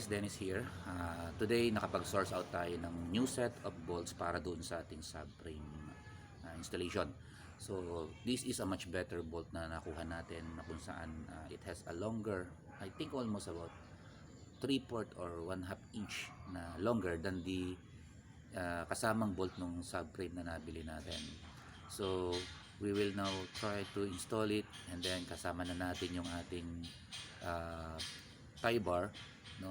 guys, Dennis here. Today nakapag-source out tayo ng new set of bolts para doon sa ating subframe installation. So this is a much better bolt na nakuha natin na kung saan it has a longer, I think almost about 3/4 or 1/2 inch na longer than the kasamang bolt nung subframe na nabili natin. So we will now try to install it, and then kasama na natin yung ating tie bar, no?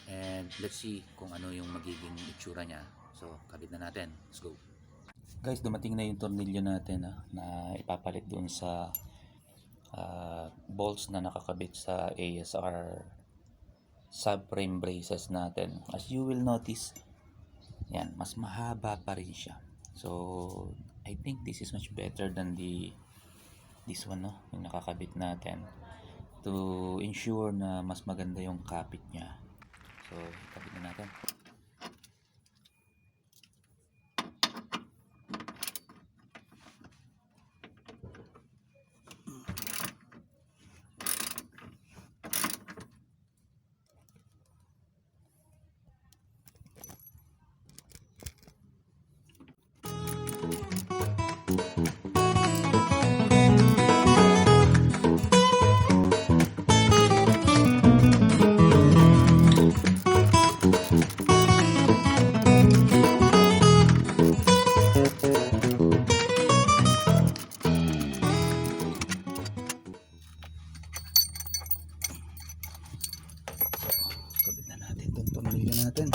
And let's see kung ano yung magiging itsura niya. So kabit na natin, let's go. Guys, dumating na yung tornilyo natin na ipapalit doon sa bolts na nakakabit sa ASR subframe braces natin. As you will notice, yan, mas mahaba pa rin siya. So I think this is much better than this one, no, yung nakakabit natin, to ensure na mas maganda yung kapit niya. So kapit na natin. Kabit na natin itong tornilyo natin.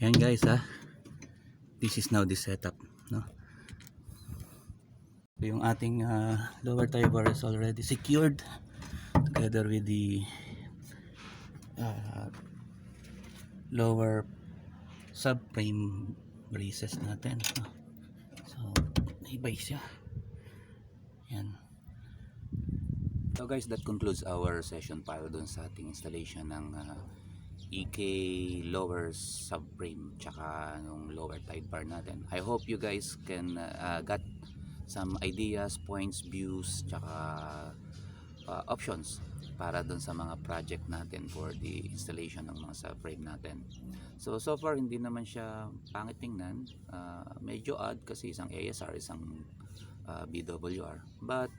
Yan guys, this is now the setup, no? So yung ating lower tie bar is already secured together with the lower subframe braces natin, no? So naibay siya. Yan. So guys, that concludes our session para dun sa ating installation ng EK lower subframe tsaka yung lower tie bar natin. I hope you guys can got some ideas, points, views tsaka options para dun sa mga project natin for the installation ng mga subframe natin. So far hindi naman siya pangit tingnan, medyo odd kasi isang ASR, isang BWR, but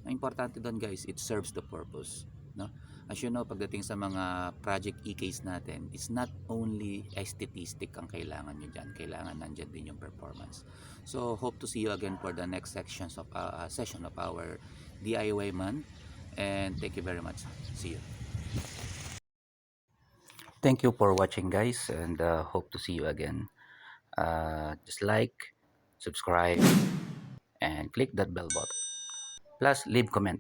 ang importante doon guys, it serves the purpose, no? As you know, pagdating sa mga project EKs natin, it's not only aesthetic ang kailangan nyo dyan, kailangan nandyan din yung performance. So hope to see you again for the next session of our DIY month, and thank you very much. See you. Thank you for watching guys, and hope to see you again. Just like, subscribe, and click that bell button, plus leave comment.